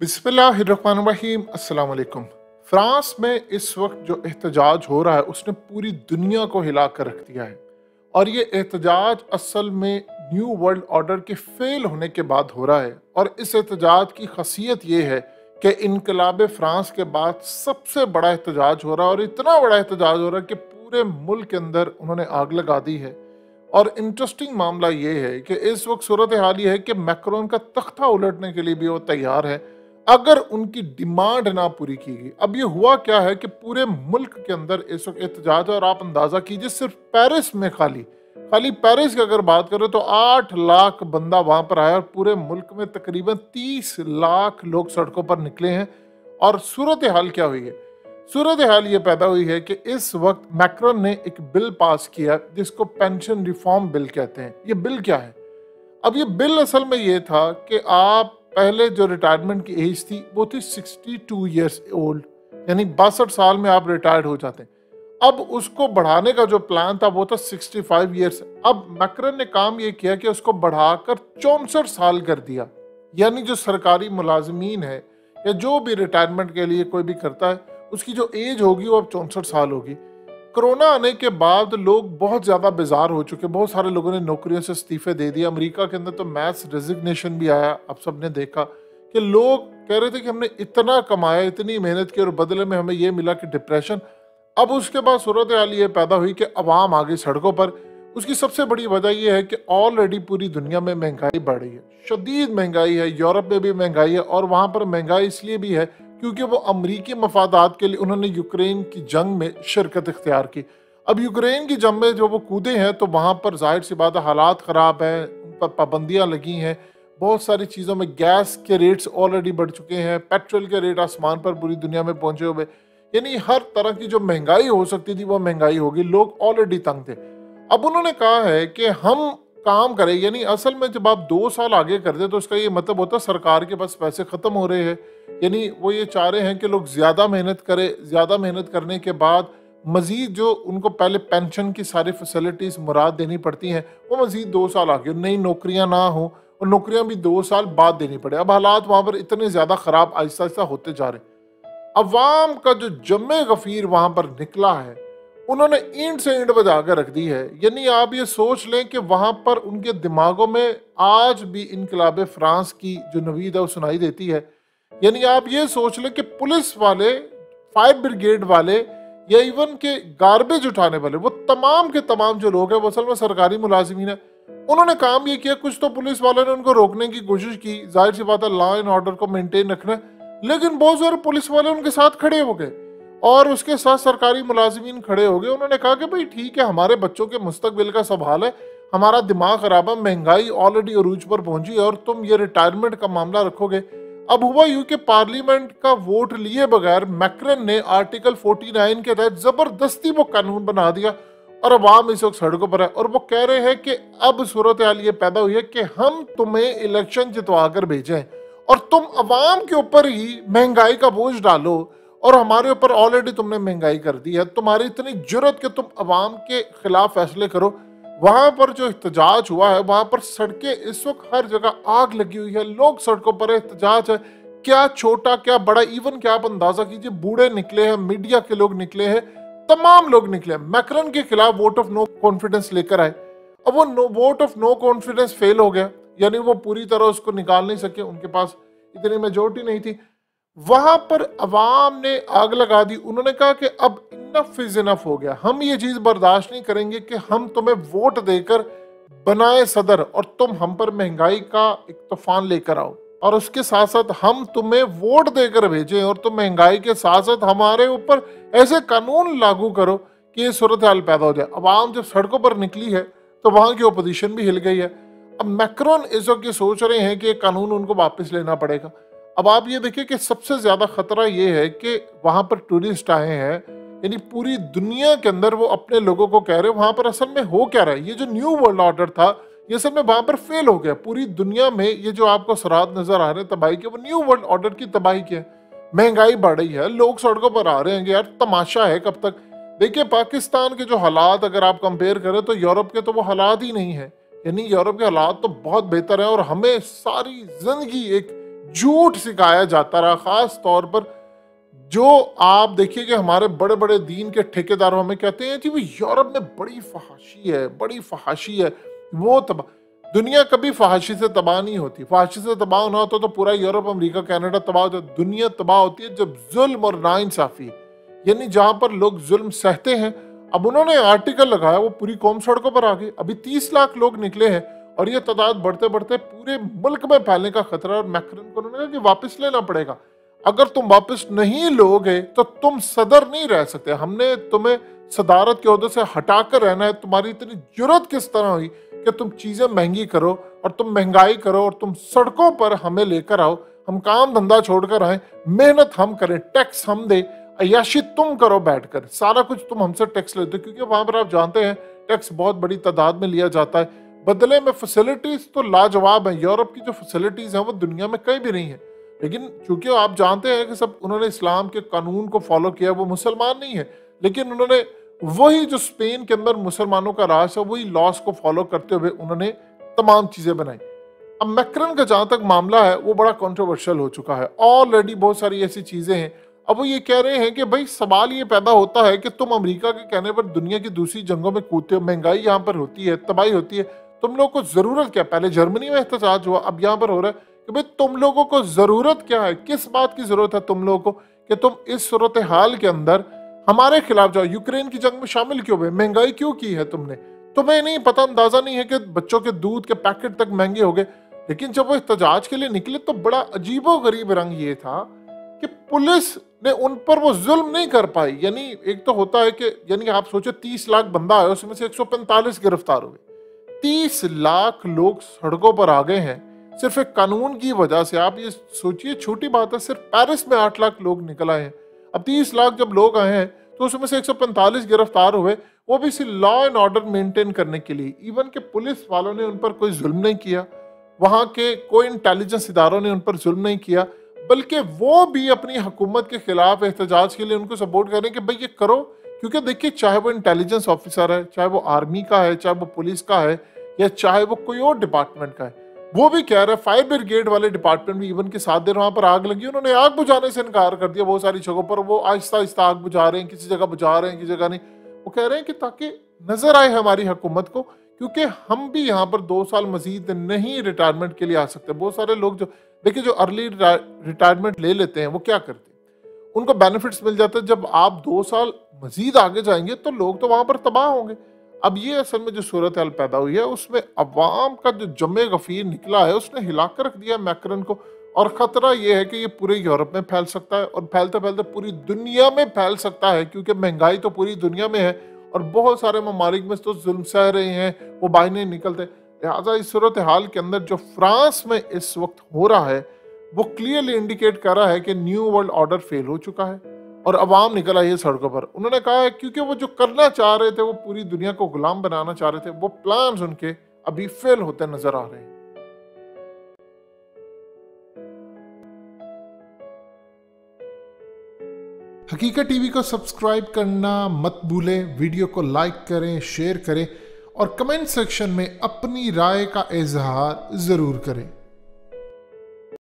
बिस्मिल्लाहिर्रहमानिर्रहीम अस्सलाम वालेकुम। फ्रांस में इस वक्त जो एहतजाज हो रहा है उसने पूरी दुनिया को हिला कर रख दिया है। और ये एहतजाज असल में न्यू वर्ल्ड ऑर्डर के फेल होने के बाद हो रहा है। और इस एहतजाज की खासियत ये है कि इनकलाब फ्रांस के बाद सबसे बड़ा एहतजाज हो रहा है, और इतना बड़ा एहतजाज हो रहा है कि पूरे मुल्क के अंदर उन्होंने आग लगा दी है। और इंटरेस्टिंग मामला ये है कि इस वक्त सूरत हाल ये है कि मैक्रोन का तख्ता उलटने के लिए भी वो तैयार है अगर उनकी डिमांड ना पूरी की गई। अब ये हुआ क्या है कि पूरे मुल्क के अंदर इस वक्त एहतजाज है, और आप अंदाजा कीजिए सिर्फ पेरिस में खाली खाली पेरिस की अगर बात करें तो 8 लाख बंदा वहां पर आया, और पूरे मुल्क में तकरीबन 30 लाख लोग सड़कों पर निकले हैं। और सूरत हाल क्या हुई है? सूरत हाल ये पैदा हुई है कि इस वक्त मैक्रोन ने एक बिल पास किया जिसको पेंशन रिफॉर्म बिल कहते हैं। ये बिल क्या है? अब ये बिल असल में ये था कि आप पहले जो रिटायरमेंट की एज थी वो थी 62 ईयर्स ओल्ड, यानी 62 साल में आप रिटायर्ड हो जाते हैं। अब उसको बढ़ाने का जो प्लान था वो था 65 ईयर्स। अब मैक्रोन ने काम ये किया कि उसको बढ़ाकर 64 साल कर दिया। यानी जो सरकारी मुलाजमीन है या जो भी रिटायरमेंट के लिए कोई भी करता है उसकी जो एज होगी वो अब 64 साल होगी। कोरोना आने के बाद लोग बहुत ज़्यादा बेजार हो चुके, बहुत सारे लोगों ने नौकरियों से इस्तीफे दे दिए। अमेरिका के अंदर तो मैस रेजिग्नेशन भी आया। अब सबने देखा कि लोग कह रहे थे कि हमने इतना कमाया, इतनी मेहनत की, और बदले में हमें ये मिला कि डिप्रेशन। अब उसके बाद सूरत हाल ये पैदा हुई कि अवाम आ गई सड़कों पर। उसकी सबसे बड़ी वजह यह है कि ऑलरेडी पूरी दुनिया में महंगाई बढ़ रही है, शदीद महंगाई है। यूरोप में भी महंगाई है, और वहाँ पर महंगाई इसलिए भी है क्योंकि वो अमरीकी मफादात के लिए उन्होंने यूक्रेन की जंग में शिरकत इख्तियार की। अब यूक्रेन की जंग में जो वो कूदे हैं तो वहाँ पर जाहिर सी बात है हालात ख़राब हैं, उन पर पाबंदियाँ लगी हैं। बहुत सारी चीज़ों में गैस के रेट्स ऑलरेडी बढ़ चुके हैं, पेट्रोल के रेट आसमान पर पूरी दुनिया में पहुंचे हुए। यानी हर तरह की जो महंगाई हो सकती थी वो महंगाई होगी, लोग ऑलरेडी तंग थे। अब उन्होंने कहा है कि हम काम करें, यानी असल में जब आप 2 साल आगे कर दे तो उसका ये मतलब होता है सरकार के पास पैसे ख़त्म हो रहे हैं। यानी वो ये चाह रहे हैं कि लोग ज़्यादा मेहनत करें, ज़्यादा मेहनत करने के बाद मज़ीद जो उनको पहले पेंशन की सारी फैसिलिटीज़ मुराद देनी पड़ती हैं वो मज़ीद 2 साल आगे, नई नौकरियां ना हो, और नौकरियां भी 2 साल बाद देनी पड़े। अब हालात वहाँ पर इतने ज़्यादा ख़राब आहिस्ता आहिस्ता होते जा रहे हैं। अवाम का जो जमे गफीर वहाँ पर निकला है, उन्होंने ईंट से ईंट बजा कर रख दी है। यानी आप ये सोच लें कि वहाँ पर उनके दिमागों में आज भी इनकलाब फ्रांस की जो नवीद है वो सुनाई देती है। यानी आप ये सोच लें कि पुलिस वाले, फायर ब्रिगेड वाले, या इवन के गार्बेज उठाने वाले, वो तमाम के तमाम जो लोग हैं वो असल में सरकारी मुलाजिमीन है। उन्होंने काम ये किया, कुछ तो पुलिस वालों ने उनको रोकने की कोशिश की, जाहिर सी बात है लॉ एंड ऑर्डर को मेंटेन रखना, लेकिन बहुत सारे पुलिस वाले उनके साथ खड़े हो गए और उसके साथ सरकारी मुलाजिमीन खड़े हो गए। उन्होंने कहा कि भाई ठीक है, हमारे बच्चों के मुस्तकबिल का सवाल है, हमारा दिमाग खराब है, महंगाई ऑलरेडी अरूज पर पहुंची है और तुम ये रिटायरमेंट का मामला रखोगे। अब हुआ यूं कि पार्लियामेंट का वोट लिए बगैर मैक्रोन ने आर्टिकल 49 के तहत जबरदस्ती वो कानून बना दिया, और अवाम इस वक्त सड़कों पर है। और वो कह रहे हैं कि अब सूरत हाल ये पैदा हुई है कि हम तुम्हें इलेक्शन जितवा कर भेजें और तुम अवाम के ऊपर ही महंगाई का बोझ डालो, और हमारे ऊपर ऑलरेडी तुमने महंगाई कर दी है। तुम्हारी इतनी जुर्रत कि तुम अवाम के खिलाफ फैसले करो। वहां पर जो एहतजाज हुआ है, वहां पर सड़कें इस वक्त हर जगह आग लगी हुई है, लोग सड़कों पर, एहतजाज है, क्या छोटा क्या बड़ा, इवन क्या आप अंदाजा कीजिए, बूढ़े निकले हैं, मीडिया के लोग निकले हैं, तमाम लोग निकले हैं, मैक्रोन के खिलाफ वोट ऑफ नो कॉन्फिडेंस लेकर आए। अब वो vote of no confidence fail हो गया, यानी वो पूरी तरह उसको निकाल नहीं सके, उनके पास इतनी मेजोरिटी नहीं थी। वहां पर अवाम ने आग लगा दी। उन्होंने कहा कि अब इनफ इज इनफ हो गया, हम ये चीज बर्दाश्त नहीं करेंगे कि हम तुम्हें वोट देकर बनाए सदर और तुम हम पर महंगाई का एक तूफान लेकर आओ, और उसके साथ साथ हम तुम्हें वोट देकर भेजें और तुम महंगाई के साथ साथ हमारे ऊपर ऐसे कानून लागू करो कि ये सूरत हाल पैदा हो जाए। अवाम जब सड़कों पर निकली है तो वहां की ओपोजिशन भी हिल गई है। अब मैक्रोन इस वक्त ये सोच रहे हैं कि कानून उनको वापस लेना पड़ेगा। अब आप ये देखिए कि सबसे ज्यादा खतरा ये है कि वहां पर टूरिस्ट आए हैं, यानी पूरी दुनिया के अंदर वो अपने लोगों को कह रहे हैं वहां पर असल में हो क्या रहा है। ये जो न्यू वर्ल्ड ऑर्डर था ये असल में वहां पर फेल हो गया। पूरी दुनिया में ये जो आपको सराहत नजर आ रहे हैं तबाही के, वो न्यू वर्ल्ड ऑर्डर की तबाही की है। महंगाई बढ़ रही है, लोग सड़कों पर आ रहे हैं, यार तमाशा है कब तक। देखिए पाकिस्तान के जो हालात अगर आप कंपेयर करें तो यूरोप के तो वो हालात ही नहीं है। यानी यूरोप के हालात तो बहुत बेहतर है, और हमें सारी जिंदगी एक झूठ सिखाया जाता रहा। खास तौर पर जो आप देखिए कि हमारे बड़े बड़े दीन के ठेकेदार हमें कहते हैं कि वो यूरोप में बड़ी फहाशी है, बड़ी फहाशी है, वो तबाह। दुनिया कभी फहाशी से तबाह नहीं होती। फहाशी से तबाह होना होता तो पूरा यूरोप, अमेरिका, कनाडा तबाह होता। दुनिया तबाह होती है जब जुल्म और नाइंसाफी, यानी जहां पर लोग जुल्म सहते हैं। अब उन्होंने आर्टिकल लगाया, वो पूरी कौम सड़कों पर आ गई। अभी 30 लाख लोग निकले हैं और ये तादाद बढ़ते बढ़ते पूरे मुल्क में फैलने का खतरा। और मैक्रन को उन्होंने कहा कि वापस लेना पड़ेगा। अगर तुम वापस नहीं लोगे तो तुम सदर नहीं रह सकते। हमने तुम्हें सदारत के ओहदे से हटाकर रहना है। तुम्हारी इतनी जुर्रत किस तरह हुई कि तुम चीजें महंगी करो और तुम महंगाई करो और तुम सड़कों पर हमें लेकर आओ। हम काम धंधा छोड़कर आए, मेहनत हम करें, टैक्स हम दे, अयाशी तुम करो बैठकर, सारा कुछ तुम हमसे टैक्स लेते हो। क्योंकि वहां पर आप जानते हैं टैक्स बहुत बड़ी तादाद में लिया जाता है। बदले में फैसिलिटीज तो लाजवाब है। यूरोप की जो फैसिलिटीज हैं वो दुनिया में कहीं भी नहीं है। लेकिन चूंकि आप जानते हैं कि सब उन्होंने इस्लाम के कानून को फॉलो किया, वो मुसलमान नहीं है, लेकिन उन्होंने वही जो स्पेन के अंदर मुसलमानों का राज है वही लॉस को फॉलो करते हुए उन्होंने तमाम चीजें बनाई। अब मैक्रन का जहां तक मामला है वो बड़ा कंट्रोवर्शियल हो चुका है। ऑलरेडी बहुत सारी ऐसी चीजें हैं। अब वो ये कह रहे हैं कि भाई सवाल ये पैदा होता है कि तुम अमेरिका के कहने पर दुनिया की दूसरी जंगों में कूदते हो, महंगाई यहाँ पर होती है, तबाही होती है, तुम लोग को जरूरत क्या? पहले जर्मनी में एहतजाज हुआ, अब यहाँ पर हो रहा है कि भाई तुम लोगों को जरूरत क्या है? किस बात की जरूरत है तुम लोगों को कि तुम इस सूरत हाल के अंदर हमारे खिलाफ जाओ? यूक्रेन की जंग में शामिल क्यों हुए? महंगाई क्यों की है तुमने? तुम्हें नहीं पता, अंदाजा नहीं है कि बच्चों के दूध के पैकेट तक महंगे हो गए। लेकिन जब वो एहतजाज के लिए निकले तो बड़ा अजीबो गरीब रंग ये था कि पुलिस ने उन पर वो जुल्म नहीं कर पाई। यानी एक तो होता है कि यानी आप सोचो 30 लाख बंदा आया, उसमें से 145 गिरफ्तार हुए। 30 लाख लोग सड़कों पर आ गए हैं सिर्फ एक कानून की वजह से। आप ये सोचिए, छोटी बात है, सिर्फ पेरिस में 8 लाख लोग निकल आए हैं। अब 30 लाख जब लोग आए हैं तो उसमें से 145 गिरफ्तार हुए, वो भी सिर्फ लॉ एंड ऑर्डर मेंटेन करने के लिए। इवन के पुलिस वालों ने उन पर कोई जुल्म नहीं किया, वहां के कोई इंटेलिजेंस इदारों ने उन पर जुल्म नहीं किया, बल्कि वो भी अपनी हुकूमत के खिलाफ एहतजाज के लिए उनको सपोर्ट करें कि भाई ये करो। क्योंकि देखिए, चाहे वो इंटेलिजेंस ऑफिसर है, चाहे वो आर्मी का है, चाहे वो पुलिस का है, या चाहे वो कोई और डिपार्टमेंट का है, वो भी कह रहा है। फायर ब्रिगेड वाले डिपार्टमेंट भी इवन के साथ देर वहां पर आग लगी, उन्होंने आग बुझाने से इनकार कर दिया। बहुत सारी जगहों पर वो आहिस्ता आहिस्ता आग बुझा रहे हैं, किसी जगह बुझा रहे हैं, किसी जगह नहीं। वो कह रहे हैं कि ताकि नजर आए हमारी हुकूमत को, क्योंकि हम भी यहाँ पर 2 साल मजीद नहीं रिटायरमेंट के लिए आ सकते। बहुत सारे लोग जो देखिए जो अर्ली रिटायरमेंट ले लेते हैं वो क्या करते हैं, उनको बेनिफिट्स मिल जाते हैं। जब आप 2 साल मजीद आगे जाएंगे तो लोग तो वहां पर तबाह होंगे। अब ये असल में जो सूरत हाल पैदा हुई है उसमें अवाम का जो जमे गफीर निकला है उसने हिला कर रख दिया मैक्रन को। और खतरा ये है कि ये पूरे यूरोप में फैल सकता है और फैलते फैलते पूरी दुनिया में फैल सकता है, क्योंकि महंगाई तो पूरी दुनिया में है और बहुत सारे ममालिक में तो जुल्म सह रहे हैं, वो बाहर नहीं निकलते। लिहाजा इस सूरत हाल के अंदर जो फ्रांस में इस वक्त हो रहा है वो क्लियरली इंडिकेट कर रहा है कि न्यू वर्ल्ड ऑर्डर फेल हो चुका है और अवाम निकल आई है सड़कों पर। उन्होंने कहा है क्योंकि वो जो करना चाह रहे थे, वो पूरी दुनिया को गुलाम बनाना चाह रहे थे, वो प्लान्स उनके अभी फेल होते नजर आ रहे हैं। हकीकत टीवी को सब्सक्राइब करना मत भूलें, वीडियो को लाइक करें, शेयर करें और कमेंट सेक्शन में अपनी राय का इजहार जरूर करें।